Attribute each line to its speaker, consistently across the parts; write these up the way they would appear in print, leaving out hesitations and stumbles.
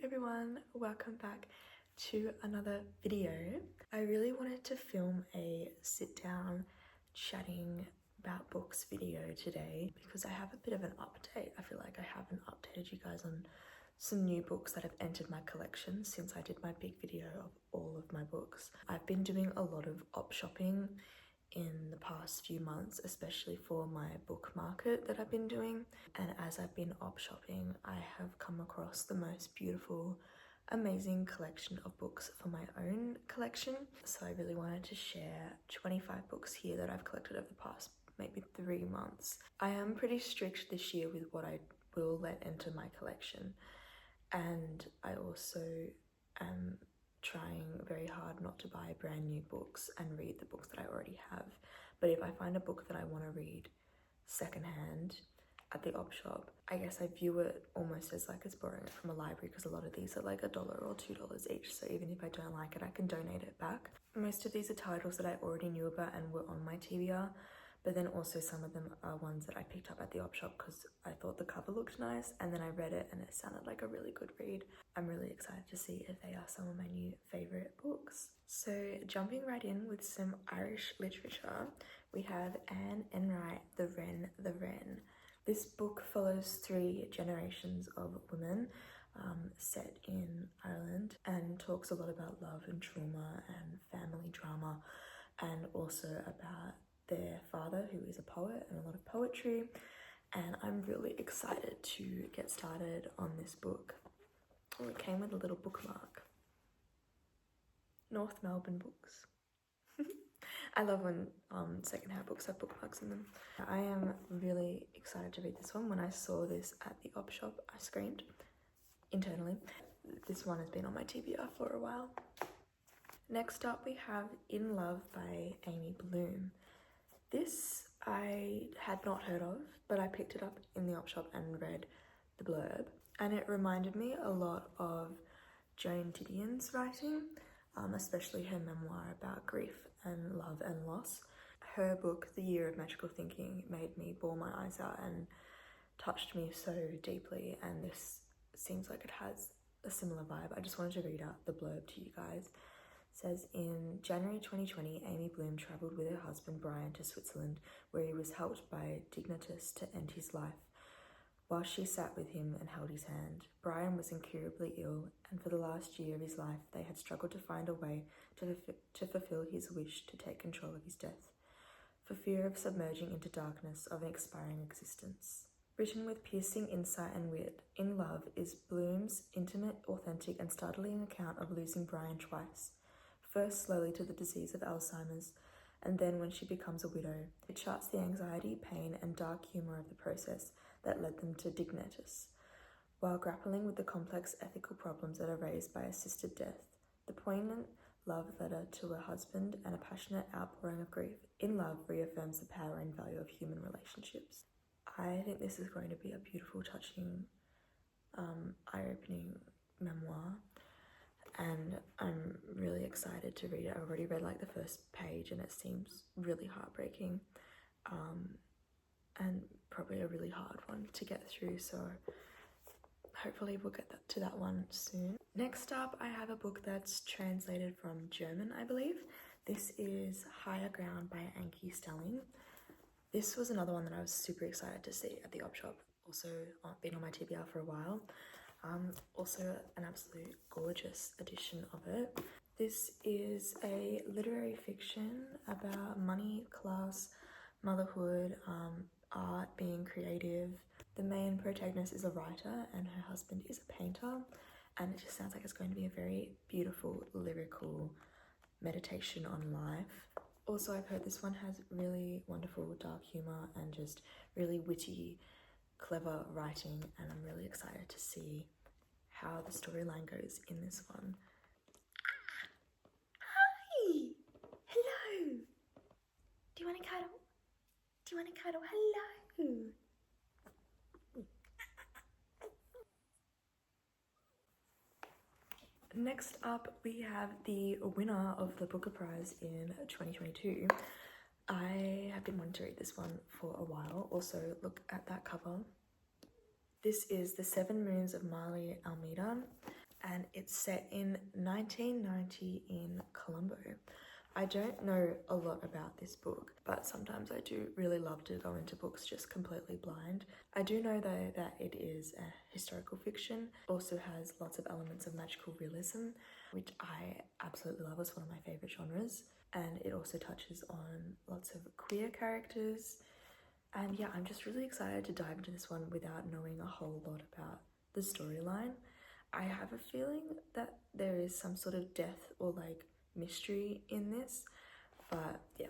Speaker 1: everyone, welcome back to another video. I really wanted to film a sit down chatting about books video today because I have a bit of an update. I feel like I haven't updated you guys on some new books that have entered my collection since I did my big video of all of my books. I've been doing a lot of op shopping in the past few months, especially for my book market that I've been doing. And as I've been op shopping, I have come across the most beautiful, amazing collection of books for my own collection. So I really wanted to share 25 books here that I've collected over the past maybe 3 months. I am pretty strict this year with what I will let into my collection. And I also am trying very hard not to buy brand new books and read the books that I already have. But if I find a book that I want to read secondhand at the op shop, I guess I view it almost as like it's borrowing it from a library, because a lot of these are like $1 or $2 each. So even if I don't like it, I can donate it back. Most of these are titles that I already knew about and were on my TBR. But then also some of them are ones that I picked up at the op shop because I thought the cover looked nice, and then I read it and it sounded like a really good read. I'm really excited to see if they are some of my new favourite books. So jumping right in with some Irish literature, we have Enright, the Wren. This book follows 3 generations of women set in Ireland and talks a lot about love and trauma and family drama, and also about their father, who is a poet, and a lot of poetry. And I'm really excited to get started on this book. Oh, it came with a little bookmark. North Melbourne Books. I love when secondhand books have bookmarks in them. I am really excited to read this one. When I saw this at the op shop, I screamed internally. This one has been on my TBR for a while. Next up, we have In Love by Amy Bloom. This I had not heard of, but I picked it up in the op shop and read the blurb, and it reminded me a lot of Joan Didion's writing, especially her memoir about grief and love and loss. Her book, The Year of Magical Thinking, made me bawl my eyes out and touched me so deeply, and this seems like it has a similar vibe. I just wanted to read out the blurb to you guys. Says, in January 2020, Amy Bloom travelled with her husband Brian to Switzerland, where he was helped by Dignitas to end his life. While she sat with him and held his hand, Brian was incurably ill, and for the last year of his life, they had struggled to find a way to fulfill his wish to take control of his death, for fear of submerging into darkness of an expiring existence. Written with piercing insight and wit, In Love is Bloom's intimate, authentic, and startling account of losing Brian twice. First slowly to the disease of Alzheimer's, and then when she becomes a widow. It charts the anxiety, pain, and dark humour of the process that led them to Dignitas, while grappling with the complex ethical problems that are raised by assisted death. The poignant love letter to her husband and a passionate outpouring of grief, In Love reaffirms the power and value of human relationships. I think this is going to be a beautiful, touching, eye-opening memoir. And I'm really excited to read it. I already read like the first page and it seems really heartbreaking, and probably a really hard one to get through, so hopefully we'll get to that one soon. Next up, I have a book that's translated from German, I believe. This is Higher Ground by Anke Stelling. This was another one that I was super excited to see at the op shop, also been on my TBR for a while. Also an absolute gorgeous edition of it. This is a literary fiction about money, class, motherhood, art, being creative. The main protagonist is a writer and her husband is a painter, and it just sounds like it's going to be a very beautiful, lyrical meditation on life. Also, I've heard this one has really wonderful dark humour and just really witty, clever writing, and I'm really excited to see how the storyline goes in this one. Hi! Hello! Do you want to cuddle? Do you want to cuddle? Hello! Next up, we have the winner of the Booker Prize in 2022. I have been wanting to read this one for a while. Also, look at that cover. This is The 7 Moons of Malye, Almeida, and it's set in 1990 in Colombo. I don't know a lot about this book, but sometimes I do really love to go into books just completely blind. I do know though that it is a historical fiction, also has lots of elements of magical realism, which I absolutely love. It's one of my favourite genres, and it also touches on lots of queer characters. And yeah, I'm just really excited to dive into this one without knowing a whole lot about the storyline. I have a feeling that there is some sort of death or like mystery in this, but yeah,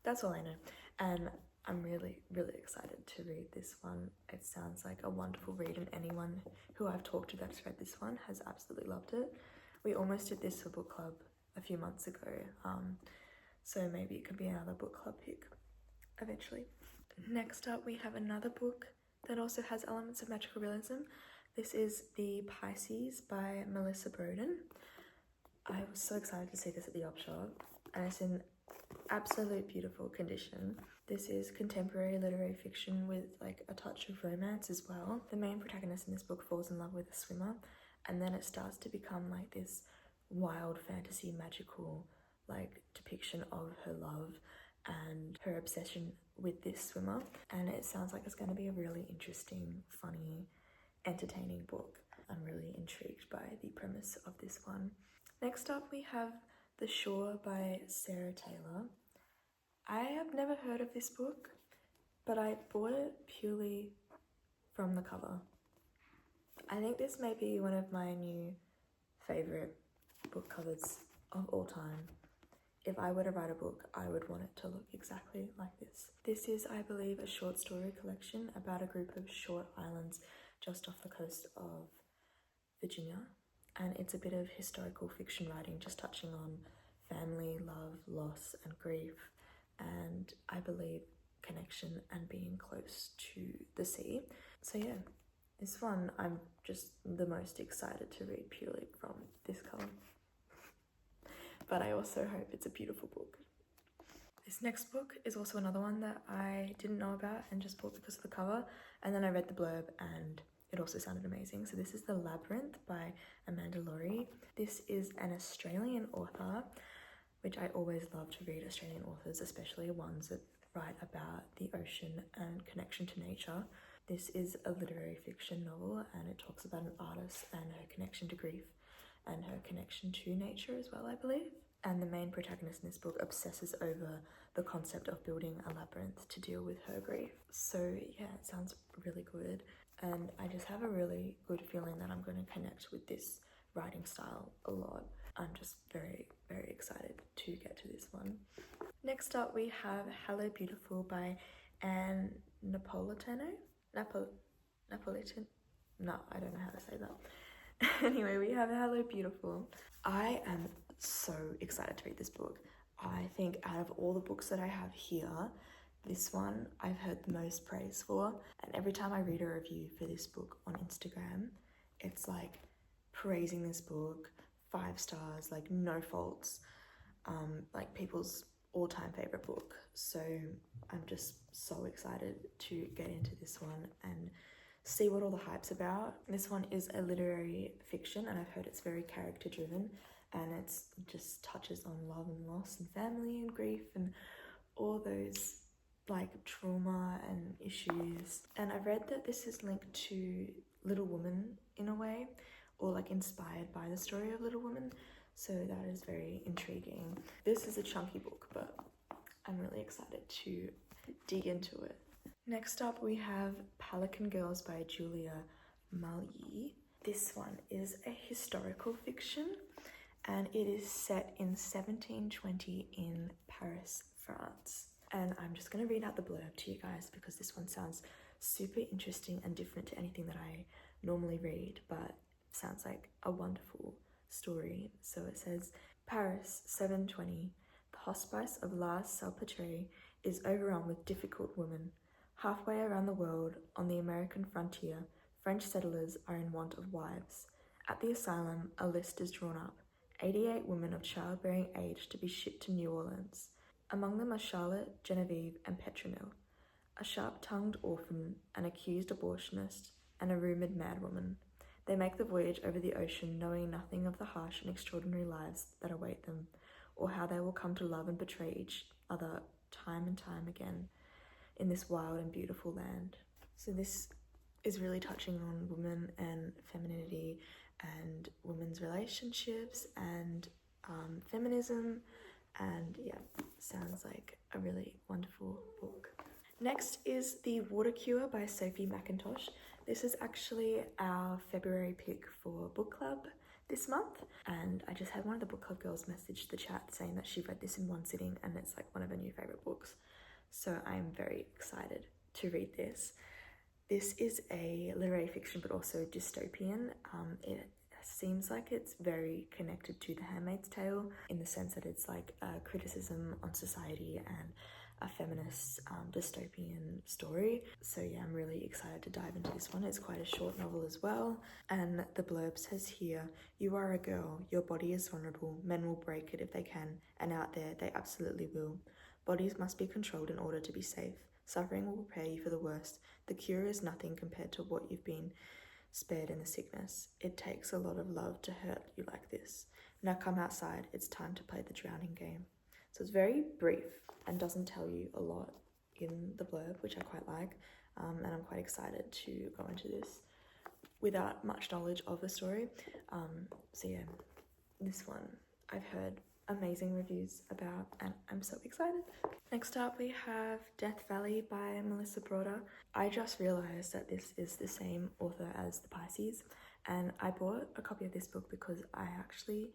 Speaker 1: that's all I know, and I'm really excited to read this one. It sounds like a wonderful read, and anyone who I've talked to that's read this one has absolutely loved it. We almost did this for book club a few months ago, so maybe it could be another book club pick eventually. Next up, we have another book that also has elements of magical realism. This is The Pisces by Melissa Broder. I was so excited to see this at the op shop, and it's in absolute beautiful condition. This is contemporary literary fiction with like a touch of romance as well. The main protagonist in this book falls in love with a swimmer, and then it starts to become like this wild fantasy magical like depiction of her love and her obsession with this swimmer, and it sounds like it's going to be a really interesting, funny, entertaining book. I'm really intrigued by the premise of this one. Next up, we have The Shore by Sarah Taylor. I have never heard of this book, but I bought it purely from the cover. I think this may be one of my new favourite book covers of all time. If I were to write a book, I would want it to look exactly like this. This is, I believe, a short story collection about a group of short islands just off the coast of Virginia. And it's a bit of historical fiction writing, just touching on family, love, loss, and grief, and I believe connection and being close to the sea. So yeah, this one I'm just the most excited to read purely from this cover. But I also hope it's a beautiful book. This next book is also another one that I didn't know about and just bought because of the cover, and then I read the blurb and it also sounded amazing. So this is The Labyrinth by Lory. This is an Australian author, which I always love to read Australian authors, especially ones that write about the ocean and connection to nature. This is a literary fiction novel, and it talks about an artist and her connection to grief and her connection to nature as well, I believe. And the main protagonist in this book obsesses over the concept of building a labyrinth to deal with her grief. So yeah, it sounds really good. And I just have a really good feeling that I'm going to connect with this writing style a lot. I'm just very excited to get to this one. Next up, we have Hello Beautiful by Anne Napolitano? Napolitan? No, I don't know how to say that. Anyway, we have Hello Beautiful. I am so excited to read this book. I think out of all the books that I have here, this one I've heard the most praise for, and every time I read a review for this book on Instagram, it's like praising this book, 5 stars, like no faults, like people's all-time favorite book. So I'm just so excited to get into this one and see what all the hype's about. This one is a literary fiction, and I've heard it's very character driven, and it's just touches on love and loss and family and grief and all those like trauma and issues. And I've read that this is linked to Little Women in a way, or like inspired by the story of Little Women, so that is very intriguing. This is a chunky book, but I'm really excited to dig into it. Next up, we have Pelican Girls by Julia Malye. This one is a historical fiction, and it is set in 1720 in Paris, France. And I'm just going to read out the blurb to you guys because this one sounds super interesting and different to anything that I normally read, but sounds like a wonderful story. So it says, Paris, 720. The hospice of La Salpêtrière is overrun with difficult women. Halfway around the world, on the American frontier, French settlers are in want of wives. At the asylum, a list is drawn up. 88 women of childbearing age to be shipped to New Orleans. Among them are Charlotte, Genevieve, and Petronille, a sharp-tongued orphan, an accused abortionist, and a rumoured madwoman. They make the voyage over the ocean knowing nothing of the harsh and extraordinary lives that await them, or how they will come to love and betray each other time and time again in this wild and beautiful land. So this is really touching on women and femininity and women's relationships and feminism, and yeah, sounds like a really wonderful book. Next is The Water Cure by Sophie Mackintosh. This is actually our February pick for book club this month, and I just had one of the book club girls message the chat saying that she read this in one sitting and it's like one of her new favourite books. So I'm very excited to read this. This is a literary fiction but also dystopian. It seems like it's very connected to The Handmaid's Tale in the sense that it's like a criticism on society and a feminist dystopian story. So yeah, I'm really excited to dive into this one. It's quite a short novel as well. And the blurb says here, "You are a girl, your body is vulnerable, men will break it if they can, and out there they absolutely will. Bodies must be controlled in order to be safe. Suffering will prepare you for the worst. The cure is nothing compared to what you've been spared in the sickness. It takes a lot of love to hurt you like this. Now come outside, it's time to play the drowning game." So it's very brief and doesn't tell you a lot in the blurb, which I quite like, and I'm quite excited to go into this without much knowledge of the story. So yeah, this one I've heard amazing reviews about and I'm so excited. Next up we have Death Valley by Melissa Broder. I just realised that this is the same author as the Pisces, and I bought a copy of this book because I actually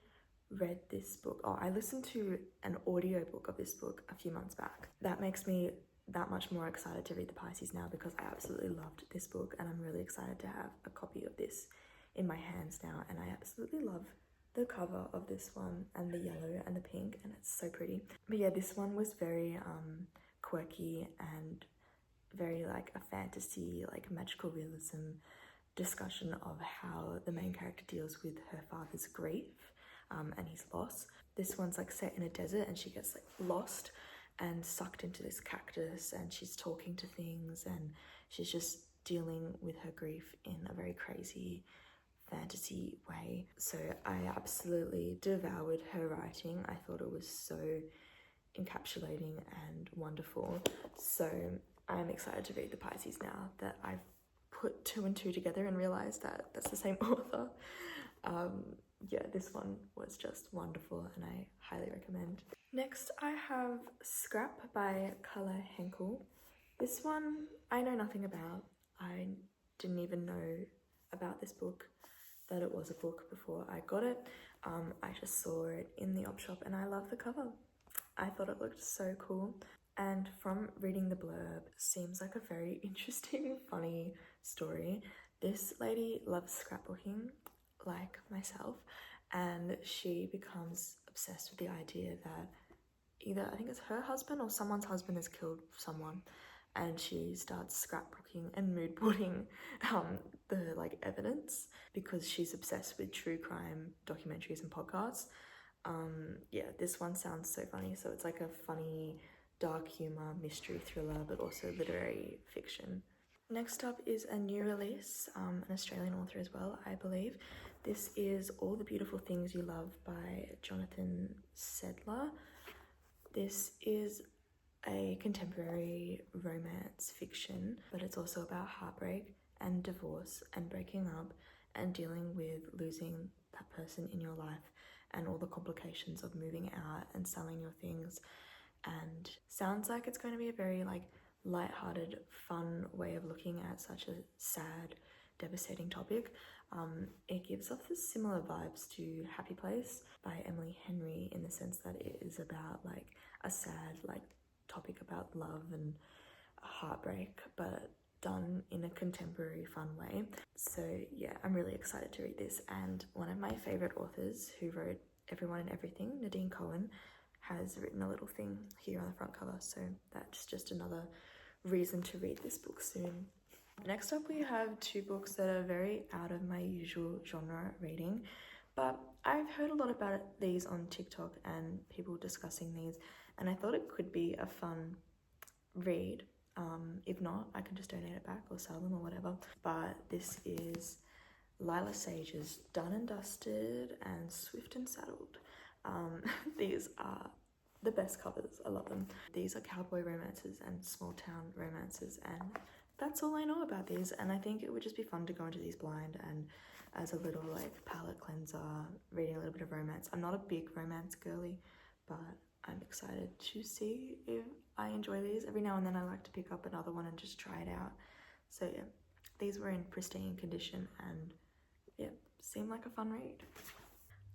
Speaker 1: read this book. I listened to an audiobook of this book a few months back. That makes me that much more excited to read the Pisces now because I absolutely loved this book and I'm really excited to have a copy of this in my hands now, and I absolutely love the cover of this one and the yellow and the pink, and it's so pretty. But yeah, this one was very quirky and very like a fantasy, like magical realism discussion of how the main character deals with her father's grief and his loss. This one's like set in a desert and she gets like lost and sucked into this cactus and she's talking to things and she's just dealing with her grief in a very crazy fantasy way. So I absolutely devoured her writing. I thought it was so encapsulating and wonderful. So I'm excited to read the Pisces now that I've put two and two together and realized that that's the same author. Yeah, this one was just wonderful and I highly recommend. Next I have Scrap by Calla Henkel. This one I know nothing about. I didn't even know about this book, that it was a book before I got it. I just saw it in the op shop and I love the cover. I thought it looked so cool, and from reading the blurb, seems like a very interesting, funny story. This lady loves scrapbooking like myself, and she becomes obsessed with the idea that either, I think it's her husband or someone's husband has killed someone, and she starts scrapbooking and moodboarding the like evidence because she's obsessed with true crime documentaries and podcasts. Yeah, this one sounds so funny. So it's like a funny, dark humor, mystery thriller, but also literary fiction. Next up is a new release, an Australian author as well, I believe. This is All the Beautiful Things You Love by Jonathon Seidler. This is a contemporary romance fiction, but it's also about heartbreak and divorce and breaking up and dealing with losing that person in your life and all the complications of moving out and selling your things. And sounds like it's going to be a very like light-hearted, fun way of looking at such a sad, devastating topic. It gives off the similar vibes to Happy Place by Emily Henry in the sense that it is about like a sad like topic about love and heartbreak, but done in a contemporary fun way. So yeah, I'm really excited to read this, and one of my favorite authors who wrote Everyone and Everything, Nadine Cohen, has written a little thing here on the front cover, so that's just another reason to read this book soon. Next up we have two books that are very out of my usual genre reading, but I've heard a lot about these on TikTok and people discussing these, and I thought it could be a fun read. If not, I can just donate it back or sell them or whatever. But this is Lyla Sage is done and dusted and swift and saddled. These are the best covers. I love them. These are cowboy romances and small town romances, and that's all I know about these. And I think it would just be fun to go into these blind and as a little like palette cleanser, reading a little bit of romance. I'm not a big romance girly, but I'm excited to see if I enjoy these. Every now and then I like to pick up another one and just try it out. So yeah, these were in pristine condition and yeah, seemed like a fun read.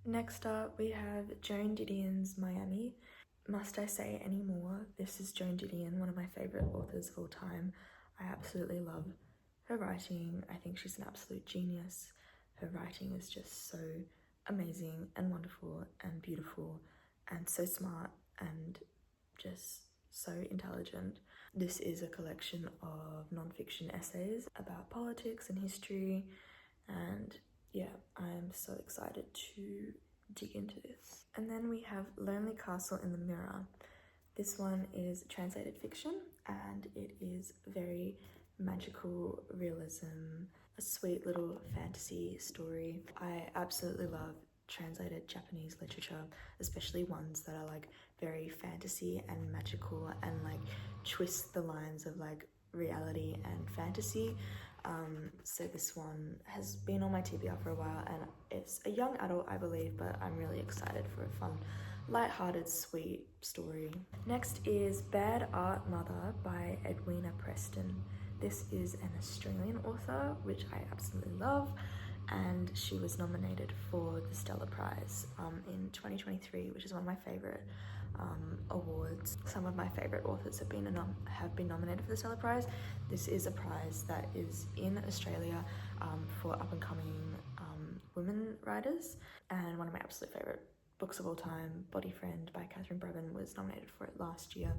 Speaker 1: Next up we have Joan Didion's Miami. Must I say any more? This is Joan Didion, one of my favourite authors of all time. I absolutely love her writing. I think she's an absolute genius. Her writing is just so amazing and wonderful and beautiful and so smart and just so intelligent. This is a collection of non-fiction essays about politics and history, and yeah, I'm so excited to dig into this. And then we have Lonely Castle in the Mirror. This one is translated fiction and it is very magical realism, a sweet little fantasy story. I absolutely love translated Japanese literature, especially ones that are like very fantasy and magical and like twist the lines of like reality and fantasy. So this one has been on my TBR for a while and it's a young adult, I believe, but I'm really excited for a fun, light-hearted, sweet story. Next is Bad Art Mother by Edwina Preston. This is an Australian author, which I absolutely love, and she was nominated for the Stellar Prize in 2023, which is one of my favourite awards. Some of my favourite authors have been nominated for the Stellar Prize. This is a prize that is in Australia for up-and-coming women writers, and one of my absolute favourite books of all time, Body Friend by Catherine Brabham, was nominated for it last year.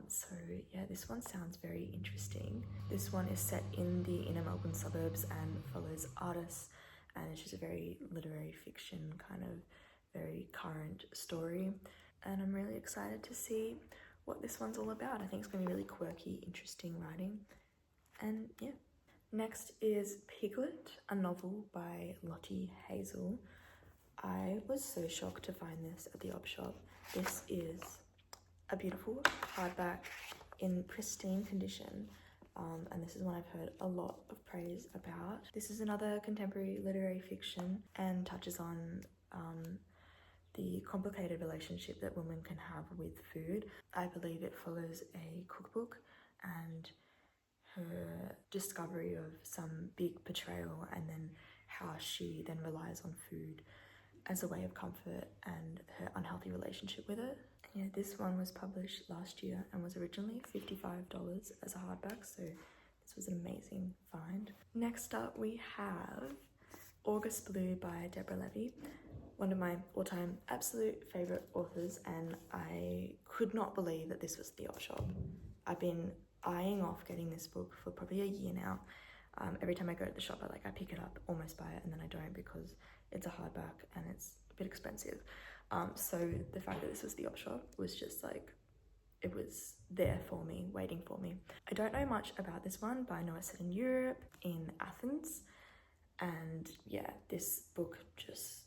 Speaker 1: So yeah, this one sounds very interesting. This one is set in the inner Melbourne suburbs and follows artists, and it's just a very literary fiction, kind of very current story. And I'm really excited to see what this one's all about. I think it's going to be really quirky, interesting writing. And yeah. Next is Piglet, a novel by Lottie Hazell. I was so shocked to find this at the op shop. This is a beautiful hardback in pristine condition, and this is one I've heard a lot of praise about. This is another contemporary literary fiction and touches on the complicated relationship that women can have with food. I believe it follows a cookbook and her discovery of some big betrayal, and then how she then relies on food as a way of comfort and her unhealthy relationship with it. And yeah, this one was published last year and was originally $55 as a hardback, so this was an amazing find. Next up we have August Blue by Deborah Levy, one of my all-time absolute favourite authors, and I could not believe that this was the op shop. I've been eyeing off getting this book for probably a year now. Every time I go to the shop, I pick it up, almost buy it, and then I don't because it's a hardback and it's a bit expensive. So the fact that this was the op shop was just like, it was there for me, waiting for me. I don't know much about this one, but I know it's set in Europe, in Athens. And yeah, this book just,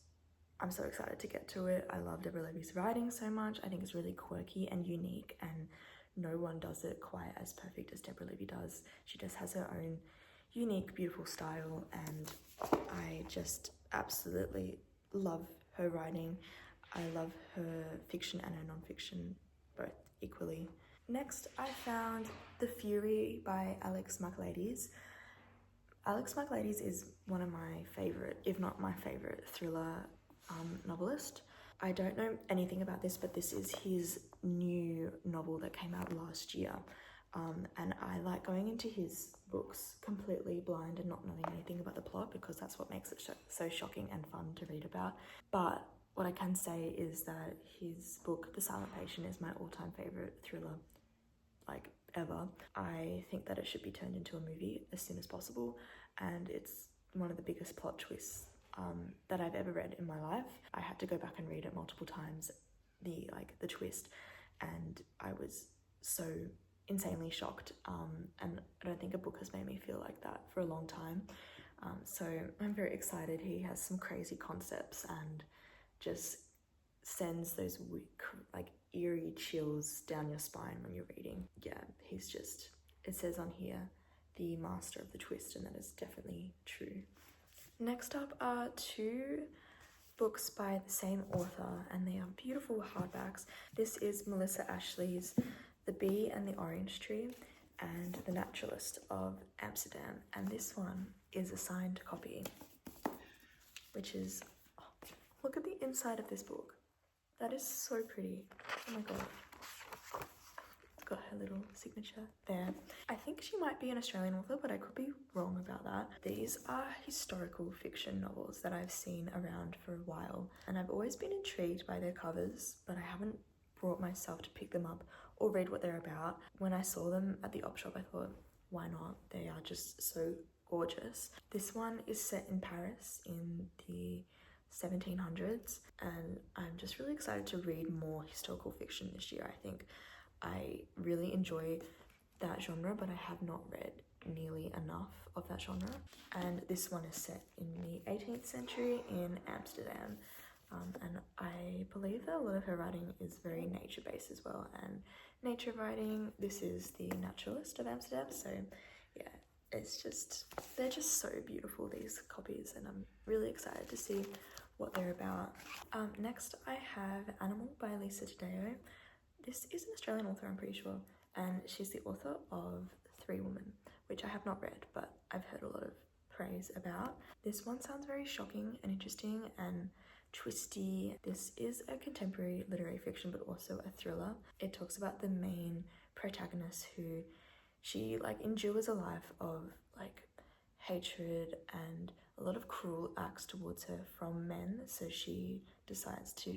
Speaker 1: I'm so excited to get to it. I love Deborah Levy's writing so much. I think it's really quirky and unique, and no one does it quite as perfect as Deborah Levy does. She just has her own unique, beautiful style, and I just absolutely love her writing. I love her fiction and her non-fiction both equally. Next, I found The Fury by Alex Markladis. Alex Markladis is one of my favourite, if not my favourite, thriller novelist. I don't know anything about this, but this is his new novel that came out last year. And I like going into his books completely blind and not knowing anything about the plot, because that's what makes it so shocking and fun to read about. But what I can say is that his book, The Silent Patient, is my all-time favourite thriller, like, ever. I think that it should be turned into a movie as soon as possible, and it's one of the biggest plot twists that I've ever read in my life. I had to go back and read it multiple times, the twist, and I was so insanely shocked, and I don't think a book has made me feel like that for a long time. So I'm very excited. He has some crazy concepts and just sends those like eerie chills down your spine when you're reading. Yeah, he's just, it says on here, the master of the twist, and that is definitely true. Next up are two books by the same author, and they are beautiful hardbacks. This is Melissa Ashley's The Bee and the Orange Tree and The Naturalist of Amsterdam, and this one is a signed copy, which is, oh, look at the inside of this book. That is so pretty. Oh my god. It's got her little signature there. I think she might be an Australian author, but I could be wrong about that. These are historical fiction novels that I've seen around for a while, and I've always been intrigued by their covers, but I haven't brought myself to pick them up or read what they're about. When I saw them at the op shop, I thought, why not? They are just so gorgeous. This one is set in Paris in the 1700s, and I'm just really excited to read more historical fiction this year. I think I really enjoy that genre, but I have not read nearly enough of that genre. And this one is set in the 18th century in Amsterdam, and I believe that a lot of her writing is very nature-based as well. And nature writing, this is The Naturalist of Amsterdam, so yeah, it's just, they're just so beautiful, these copies, and I'm really excited to see what they're about. Next I have Animal by Lisa Taddeo. This is an Australian author, I'm pretty sure, and she's the author of Three Women, which I have not read, but I've heard a lot of praise about. This one sounds very shocking and interesting and twisty. This is a contemporary literary fiction, but also a thriller. It talks about the main protagonist who, she like endures a life of like hatred and a lot of cruel acts towards her from men, so she decides to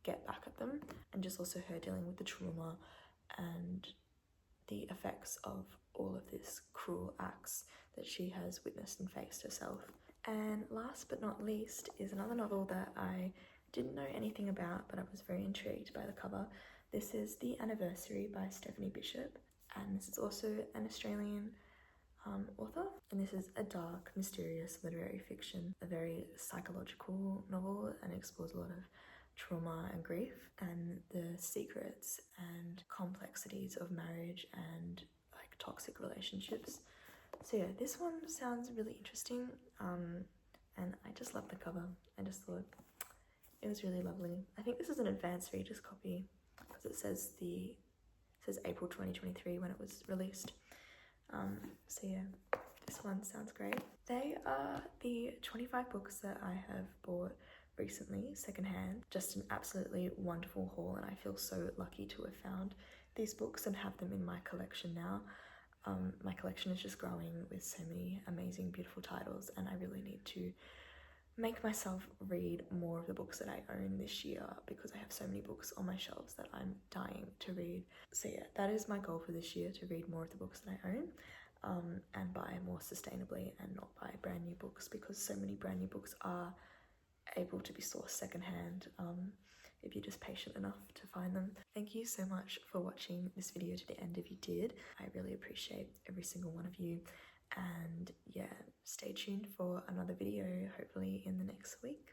Speaker 1: get back at them, and just also her dealing with the trauma and the effects of all of this cruel acts that she has witnessed and faced herself. And last but not least is another novel that I didn't know anything about, but I was very intrigued by the cover. This is The Anniversary by Stephanie Bishop, and this is also an Australian author, and this is a dark, mysterious literary fiction, a very psychological novel, and explores a lot of trauma and grief and the secrets and complexities of marriage and like toxic relationships. So yeah, this one sounds really interesting, and I just love the cover. I just thought it was really lovely. I think this is an advanced reader's copy because it says April 2023 when it was released. So yeah, this one sounds great. They are the 25 books that I have bought recently secondhand. Just an absolutely wonderful haul, and I feel so lucky to have found these books and have them in my collection now. My collection is just growing with so many amazing, beautiful titles, and I really need to make myself read more of the books that I own this year because I have so many books on my shelves that I'm dying to read. So yeah, that is my goal for this year, to read more of the books that I own, and buy more sustainably and not buy brand new books, because so many brand new books are able to be sourced secondhand if you're just patient enough to find them. Thank you so much for watching this video to the end if you did. I really appreciate every single one of you, and yeah, stay tuned for another video hopefully in the next week.